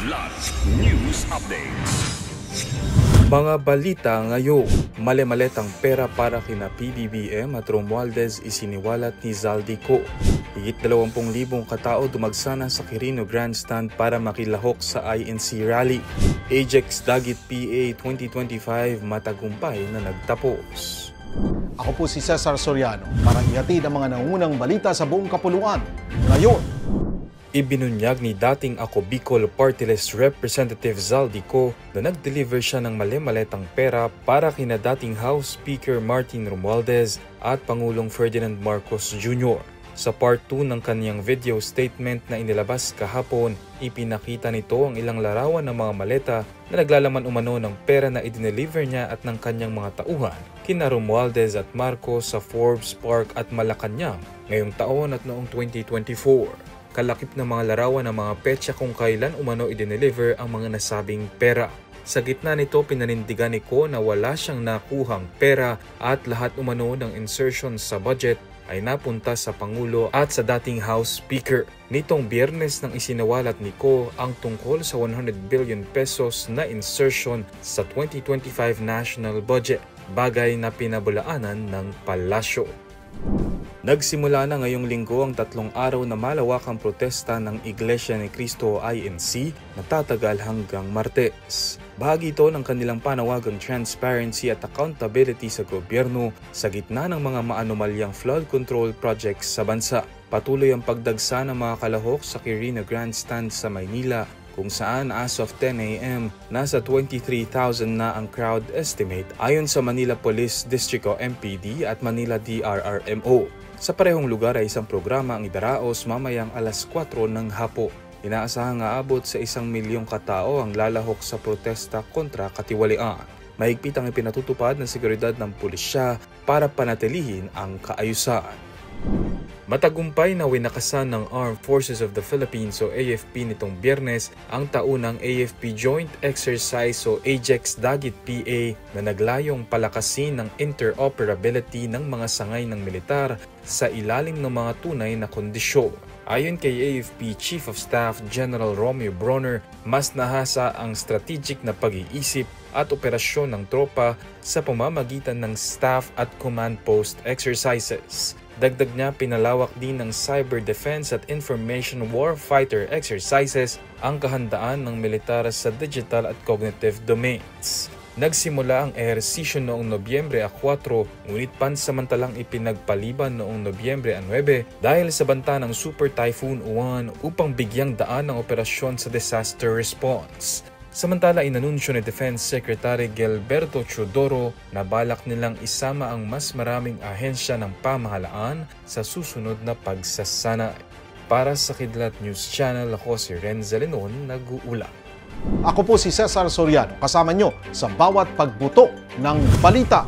Kidlat News Updates. Mga balita ngayon, mali-maletang pera para kina PBBM at Romualdez isiniwalat ni Zaldico. Higit 20,000 katao dumagsana sa Quirino Grandstand para makilahok sa INC rally. Ajax Dagit PA 2025 matagumpay na nagtapos. Ako po si Cesar Soriano para ihatid ang mga nangungunang balita sa buong kapuluan. Ngayon, ibinunyag ni dating Ako Bicol Party List Representative Zaldico na nag-deliver siya ng mali-maletang pera para kina dating House Speaker Martin Romualdez at Pangulong Ferdinand Marcos Jr. Sa part 2 ng kaniyang video statement na inilabas kahapon, ipinakita nito ang ilang larawan ng mga maleta na naglalaman umano ng pera na idineliver niya at ng kanyang mga tauhan kina Romualdez at Marcos sa Forbes Park at Malacanang ngayong taon at noong 2024. Kalakip na mga larawan ng mga petsa kung kailan umano idineliver ang mga nasabing pera. Sa gitna nito, pinanindigan ni Ko na wala siyang nakuhang pera at lahat umano ng insertion sa budget ay napunta sa Pangulo at sa dating House Speaker. Nitong Biyernes nang isinawalat ni Ko ang tungkol sa 100 billion pesos na insertion sa 2025 national budget, bagay na pinabulaanan ng palasyo. Nagsimula na ngayong linggo ang 3 araw na malawakang protesta ng Iglesia ni Cristo INC na tatagal hanggang Martes. Bahagi ito ng kanilang panawagang transparency at accountability sa gobyerno sa gitna ng mga maanomalyang flood control projects sa bansa. Patuloy ang pagdagsa ng mga kalahok sa Quirino Grandstand sa Maynila kung saan as of 10 a.m. nasa 23,000 na ang crowd estimate ayon sa Manila Police District o MPD at Manila DRRMO. Sa parehong lugar ay isang programa ang idaraos mamayang alas 4 ng hapon. Inaasahang aabot sa 1 milyong katao ang lalahok sa protesta kontra katiwalian. Mahigpit ang ipinatutupad ng seguridad ng pulisya para panatilihin ang kaayusan. Matagumpay na winakasan ng Armed Forces of the Philippines o AFP nitong Biyernes ang taunang AFP Joint Exercise o Ajax Dagit PA na naglayong palakasin ng interoperability ng mga sangay ng militar sa ilalim ng mga tunay na kondisyon. Ayon kay AFP Chief of Staff General Romeo Bronner, mas nahasa ang strategic na pag-iisip at operasyon ng tropa sa pamamagitan ng staff at command post exercises. Dagdag niya, pinalawak din ng cyber defense at information warfighter exercises ang kahandaan ng militar sa digital at cognitive domains. Nagsimula ang ehersisyo noong Nobyembre 4, ngunit pansamantalang ipinagpaliban noong Nobyembre 9 dahil sa banta ng Super Typhoon Uwan upang bigyang daan ang operasyon sa disaster response. Samantala, inanunsyo ni Defense Secretary Gilberto Teodoro na balak nilang isama ang mas maraming ahensya ng pamahalaan sa susunod na pagsasanay. Para sa Kidlat News Channel, ako si Renza Lenon, nag-uula. ako po si Cesar Soriano kasama nyo sa bawat pagbuto ng balita.